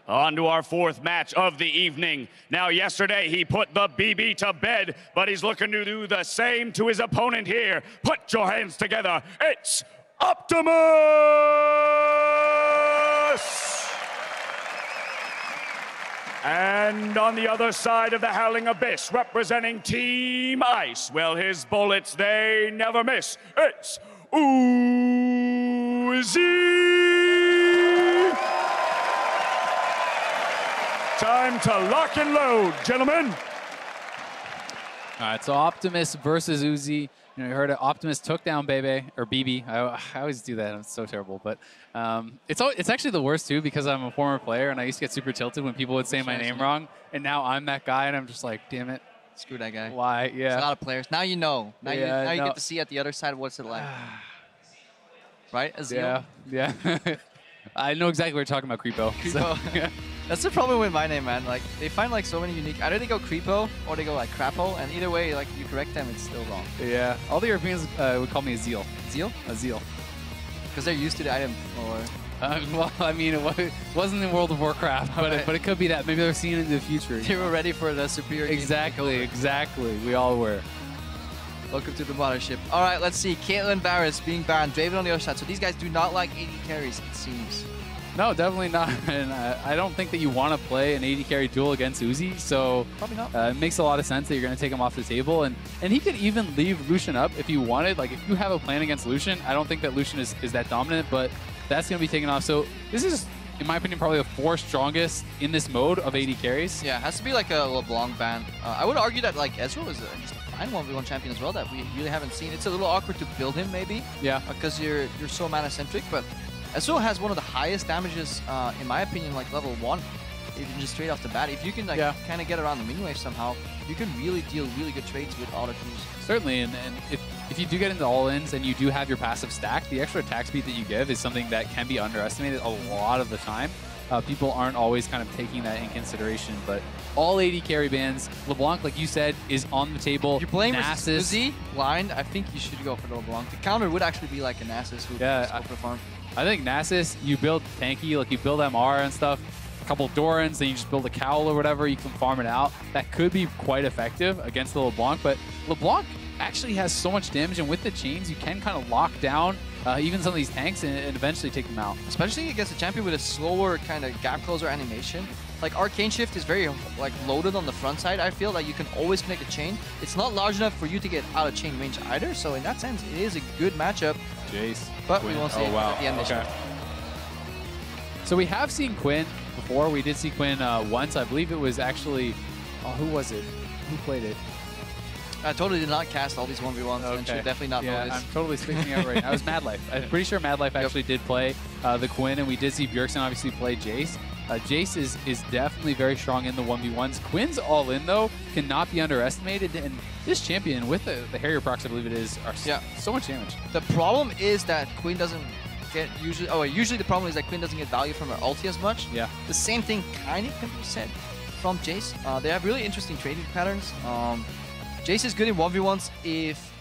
On to our fourth match of the evening. Now, yesterday he put the BB to bed, but he's looking to do the same to his opponent here. Put your hands together. It's Optimus! And on the other side of the Howling Abyss, representing Team Ice, well, his bullets, they never miss. It's Uzi! Time to lock and load, gentlemen. All right, so Optimus versus Uzi. You know, you heard it. Optimus took down Bebe, or BB. I always do that. I'm so terrible. But it's actually the worst, too, because I'm a former player, and I used to get super tilted when people would say my name wrong. And now I'm that guy, and I'm just like, damn it. Screw that guy. Why? Yeah. There's a lot of players. Now you know. Now, yeah, you get to see at the other side what's it like. Right, Azael? Yeah. I know exactly what you're talking about, Krepo. Krepo. So, yeah. That's the problem with my name, man. Like, they find like so many unique. Either they go Krepo or they go like Krepo, and either way, like you correct them, it's still wrong. Yeah. All the Europeans would call me Azael. Azael? Azael. Because they're used to the item, or. Well, I mean, it wasn't in World of Warcraft, but it could be that. Maybe they're seeing it in the future. They were ready for the superior. Exactly. We all were. Welcome to the mothership. All right, let's see. Caitlyn Barris being banned. Draven on the other side. So these guys do not like AD carries, it seems. No, definitely not. And I don't think that you want to play an AD carry duel against Uzi. So probably not. It makes a lot of sense that you're going to take him off the table. And he could even leave Lucian up if you wanted. Like, if you have a plan against Lucian, I don't think that Lucian is that dominant, but that's going to be taken off. So this is, in my opinion, probably the fourth strongest in this mode of AD carries. Yeah, it has to be like a LeBlanc ban. I would argue that like Ezreal is just a fine 1v1 champion as well that we really haven't seen. It's a little awkward to build him maybe. Yeah. Because you're so mana-centric, but Azael has one of the highest damages, in my opinion, like level 1, even just straight off the bat. If you can like kind of get around the minion wave somehow, you can really deal really good trades with auto queues. Certainly, and if you do get into all-ins and you do have your passive stack, the extra attack speed that you give is something that can be underestimated a lot of the time. People aren't always kind of taking that in consideration, but all AD carry bans, LeBlanc, like you said, is on the table. If you're playing Nasus, versus Uzi blind, I think you should go for the LeBlanc. The counter would actually be like a Nasus who perform. I think Nasus, you build tanky, like you build MR and stuff, a couple Dorans, then you just build a cowl or whatever, you can farm it out. That could be quite effective against the LeBlanc, but LeBlanc actually has so much damage, and with the chains, you can kind of lock down even some of these tanks and eventually take them out. Especially against a champion with a slower kind of gap closer animation. Like, Arcane Shift is very like loaded on the front side. I feel like you can always connect a chain. It's not large enough for you to get out of chain range either, so in that sense, it is a good matchup. Jayce. But Quinn. we won't see it at the end of the show. So we have seen Quinn before. We did see Quinn once. I believe it was actually, who was it? Who played it? I totally did not cast all these 1v1s, and should definitely not know this. I'm totally spacing out right now. It was Mad Life. I'm pretty sure Mad Life actually did play the Quinn, and we did see Bjergsen obviously play Jayce. Jayce is definitely very strong in the 1v1s. Quinn's all in, though, cannot be underestimated. And this champion, with the Harrier procs, I believe it is, are so much damage. The problem is that Quinn doesn't get usually the problem is that Quinn doesn't get value from her ulti as much. Yeah. The same thing kind of can be said from Jayce. They have really interesting trading patterns. Jayce is good in 1v1s if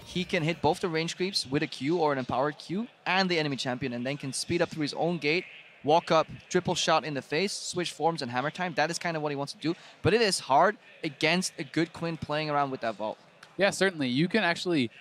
he can hit both the range creeps with a Q or an empowered Q and the enemy champion, and then can speed up through his own gate, walk up, triple shot in the face, switch forms, and hammer time. That is kind of what he wants to do. But it is hard against a good Quinn playing around with that vault. Yeah, certainly. You can actually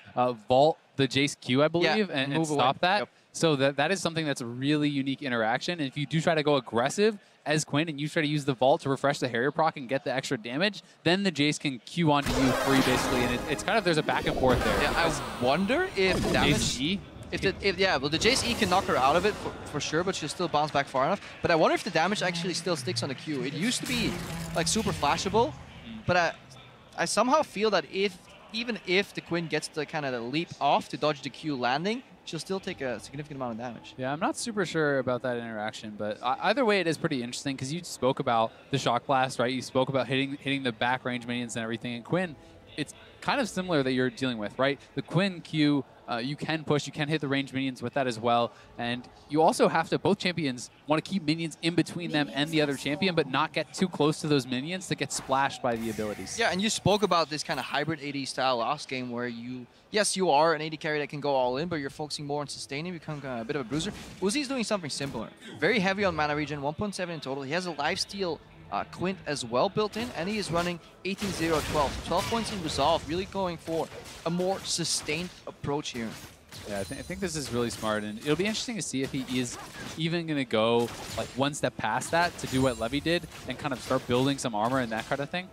vault the Jayce Q, I believe, and stop that. Yep. So that is something that's a really unique interaction. And if you do try to go aggressive as Quinn and you try to use the vault to refresh the Harrier proc and get the extra damage, then the Jayce can Q onto you free, basically. And it's kind of, there's a back and forth there. Yeah, I wonder if damage... Jayce E? Well, the Jayce E can knock her out of it for sure, but she'll still bounce back far enough. But I wonder if the damage actually still sticks on the Q. It used to be like super flashable, but I somehow feel that even if the Quinn gets the kind of the leap off to dodge the Q landing, she'll still take a significant amount of damage. Yeah, I'm not super sure about that interaction, but either way, it is pretty interesting because you spoke about the Shock Blast, right? You spoke about hitting the back range minions and everything, and Quinn, it's kind of similar that you're dealing with, right? The Quinn Q you can push, you can hit the range minions with that as well. And you also have to, both champions want to keep minions in between them and the other champion, but not get too close to those minions to get splashed by the abilities. Yeah, and you spoke about this kind of hybrid AD style last game where yes, you are an AD carry that can go all in, but you're focusing more on sustaining, become a bit of a bruiser. Uzi's doing something similar. Very heavy on mana regen, 1.7 in total. He has a lifesteal Quinn as well built in, and he is running 18-0-12. 12 points in resolve, really going for a more sustained approach here. Yeah, I think this is really smart, and it'll be interesting to see if he is even going to go like one step past that to do what Levy did and kind of start building some armor and that kind of thing.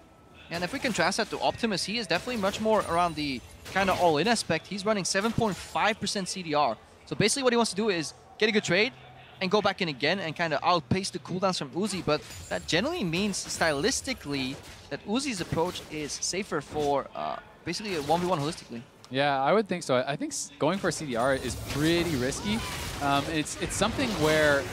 And if we contrast that to Optimus, he is definitely much more around the kind of all-in aspect. He's running 7.5% CDR. So basically what he wants to do is get a good trade and go back in again and kind of outpace the cooldowns from Uzi. But that generally means stylistically that Uzi's approach is safer for basically a 1v1 holistically. Yeah, I would think so. I think going for a CDR is pretty risky. It's something where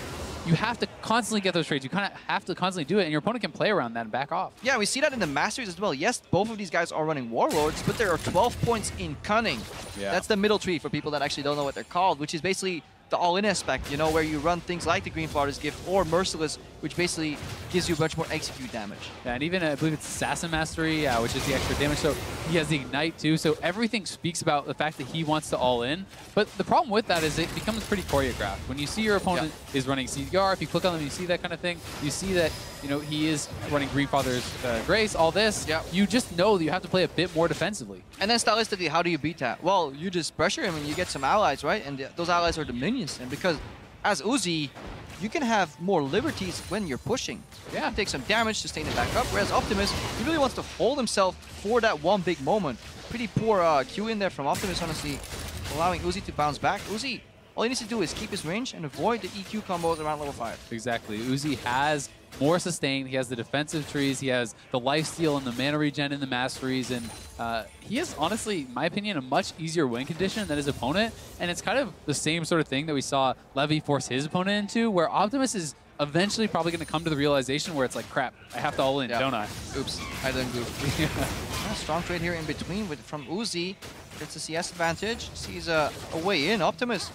you have to constantly get those trades. You kind of have to constantly do it, and your opponent can play around that and back off. Yeah, we see that in the Masters as well. Yes, both of these guys are running Warlords, but there are 12 points in Cunning. Yeah. That's the middle tree for people that actually don't know what they're called, which is basically the all-in aspect, you know, where you run things like the Green Father's Gift or Merciless, which basically gives you much more execute damage. Yeah, and even I believe it's Assassin Mastery, which is the extra damage. So he has the Ignite too. So everything speaks about the fact that he wants to all in. But the problem with that is it becomes pretty choreographed. When you see your opponent is running CDR, if you click on them, you see that kind of thing. You see that, you know, he is running Green Father's Grace, all this. You just know that you have to play a bit more defensively. And then stylistically, how do you beat that? Well, you just pressure him and you get some allies, right? And those allies are the minions. And because as Uzi, you can have more liberties when you're pushing. You can take some damage, sustain it back up, whereas Optimus, he really wants to hold himself for that one big moment. Pretty poor Q in there from Optimus, honestly, allowing Uzi to bounce back. Uzi, all he needs to do is keep his range and avoid the EQ combos around level 5. Exactly. Uzi has more sustain, he has the defensive trees, he has the lifesteal and the mana regen in the masteries, and he is honestly, in my opinion, a much easier win condition than his opponent, and it's kind of the same sort of thing that we saw Levy force his opponent into, where Optimus is eventually probably going to come to the realization where it's like, crap, I have to all in, don't I? Oops, I didn't do. Strong trade here in between from Uzi. Gets the CS advantage, sees a way in. Optimus,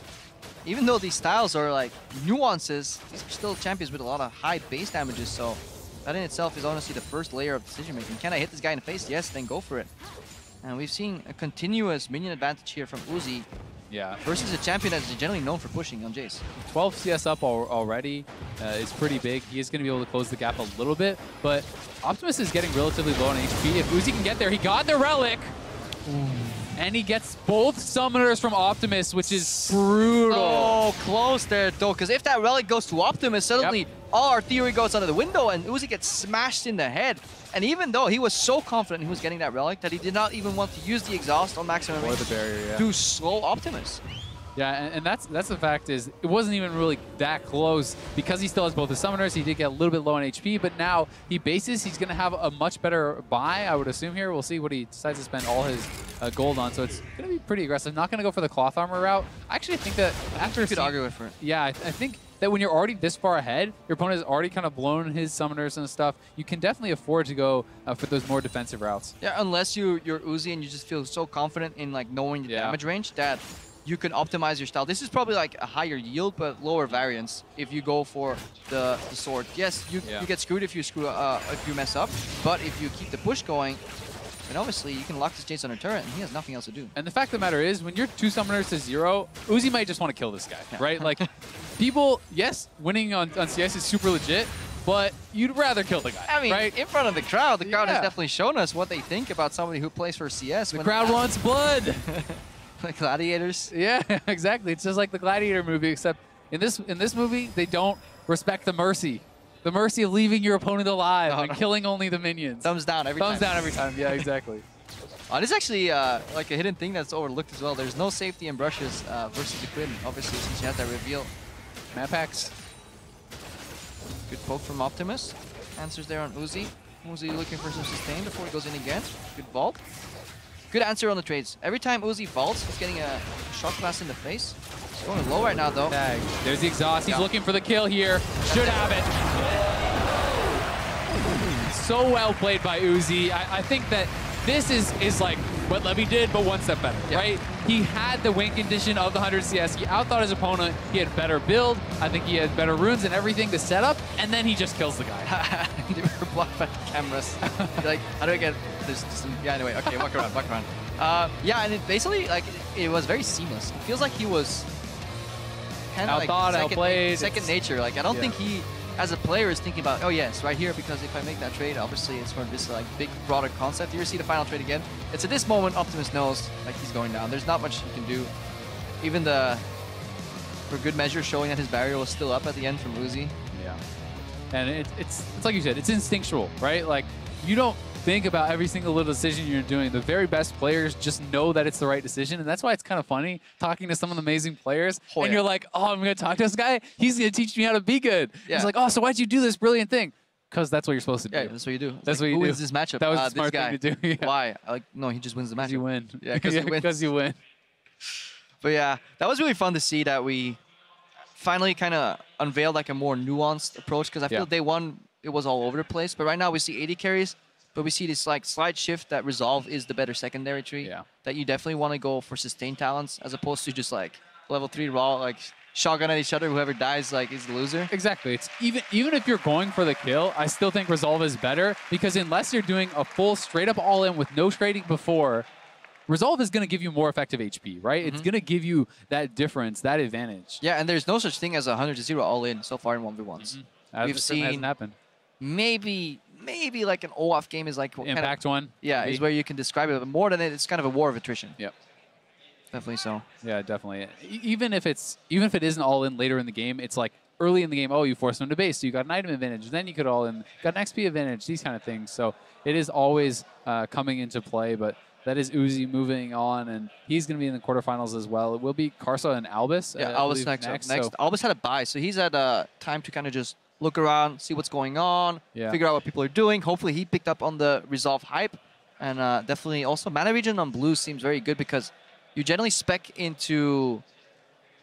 even though these styles are like nuances, these are still champions with a lot of high base damages, so that in itself is honestly the first layer of decision making. Can I hit this guy in the face? Yes, then go for it. And we've seen a continuous minion advantage here from Uzi. Yeah. Versus a champion that's generally known for pushing on Jayce. 12 CS up already is pretty big. He is going to be able to close the gap a little bit, but Optimus is getting relatively low on HP. If Uzi can get there, he got the relic! Ooh. And he gets both summoners from Optimus, which is brutal. Oh, close there, though, because if that relic goes to Optimus, suddenly all our theory goes out of the window, and Uzi gets smashed in the head. And even though he was so confident he was getting that relic, that he did not even want to use the exhaust on maximum range the barrier, to slow Optimus. Yeah, and that's the fact is, it wasn't even really that close because he still has both the summoners. He did get a little bit low on HP, but now he bases. He's going to have a much better buy, I would assume here. We'll see what he decides to spend all his gold on. So it's going to be pretty aggressive. Not going to go for the cloth armor route. I actually think that after you could argue with it. Yeah, I think that when you're already this far ahead, your opponent has already kind of blown his summoners and stuff. You can definitely afford to go for those more defensive routes. Yeah, unless you're Uzi and you just feel so confident in like knowing the damage range that you can optimize your style. This is probably like a higher yield, but lower variance if you go for the sword. Yes, you get screwed if you mess up, but if you keep the push going, then obviously you can lock this Jayce on a turret, and he has nothing else to do. And the fact of the matter is, when you're 2 summoners to 0, Uzi might just want to kill this guy, right? Like, people, yes, winning on CS is super legit, but you'd rather kill the guy, I mean, right? in front of the crowd has definitely shown us what they think about somebody who plays for CS. The crowd wants blood. Like gladiators. Yeah, exactly. It's just like the Gladiator movie, except in this movie, they don't respect the mercy. The mercy of leaving your opponent alive and killing only the minions. Thumbs down every time. Thumbs down every time, yeah, exactly. This is actually like a hidden thing that's overlooked as well. There's no safety in brushes versus the Quinn, obviously, since you had that reveal. Map hacks. Good poke from Optimus. Answers there on Uzi. Uzi looking for some sustain before he goes in again. Good vault. Good answer on the trades. Every time Uzi vaults, he's getting a shot blast in the face. He's going low right now, though. Tag. There's the exhaust. He's looking for the kill here. Should have it. So well played by Uzi. I think that this is like what Levy did, but one step better, Yeah. right? He had the win condition of the 100 CS. He outthought his opponent. He had better build. I think he had better runes and everything to set up, and then he just kills the guy. They were blocked by the cameras. Like, how do I get this? Yeah, anyway, okay, walk around, walk around. Yeah, and it basically, like, it was very seamless. It feels like he was kind of like outplayed. second nature. Like, I don't think he, as a player, is thinking about, oh yes, right here, because if I make that trade, obviously it's for this like big, broader concept. You see the final trade again. It's at this moment Optimus knows like he's going down. There's not much he can do. Even for good measure, showing that his barrier was still up at the end from Uzi. Yeah, and it's like you said, it's instinctual, right? Like, you don't think about every single little decision you're doing. The very best players just know that it's the right decision, and that's why it's kind of funny talking to some of the amazing players. And you're like, oh, I'm going to talk to this guy. He's going to teach me how to be good. Yeah. He's like, oh, so why'd you do this brilliant thing? Because that's what you're supposed to do. Yeah, that's what you do. That's like, what you who do. wins this matchup? That was a smart thing to do. Yeah. Why? Like, no, he just wins the matchup. You win. Yeah, because he wins. Because you win. But yeah, that was really fun to see that we finally kind of unveiled like a more nuanced approach, because I feel day one it was all over the place. But right now we see 80 carries, but we see this like slight shift that Resolve is the better secondary tree. Yeah. That you definitely want to go for sustained talents as opposed to just like level 3 raw, like shotgun at each other. Whoever dies like is the loser. Exactly. It's even if you're going for the kill, I still think Resolve is better, because unless you're doing a full straight up all in with no trading before, Resolve is going to give you more effective HP, right? It's going to give you that difference, that advantage. Yeah, and there's no such thing as a 100-0 all-in so far in 1v1s. We've seen hasn't happened. Maybe like an OAF game is like Impact kind of, one. Yeah, maybe. Is where you can describe it. But more than it, it's kind of a war of attrition. Yep. Definitely so. Yeah, definitely. Even if it isn't all in later in the game, it's like early in the game, oh, you forced them to base, so you got an item advantage. Then you could all in, got an XP advantage, these kind of things. So it is always coming into play, but that is Uzi moving on, and he's going to be in the quarterfinals as well. It will be Karsa and Albus. Yeah, Albus next. So. Albus had a bye, so he's had time to kind of just look around, see what's going on, figure out what people are doing. Hopefully he picked up on the Resolve hype, and definitely also mana region on blue seems very good, because you generally spec into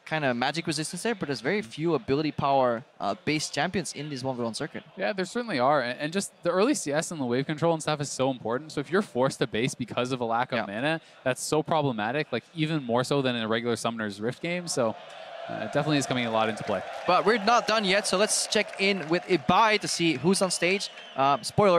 kind of magic resistance there, but there's very few ability power based champions in this 1v1 circuit. Yeah, there certainly are. And just the early CS and the wave control and stuff is so important. So if you're forced to base because of a lack of mana, that's so problematic, like even more so than in a regular Summoner's Rift game. So it definitely is coming a lot into play. But we're not done yet, so let's check in with Ibai to see who's on stage. Spoiler.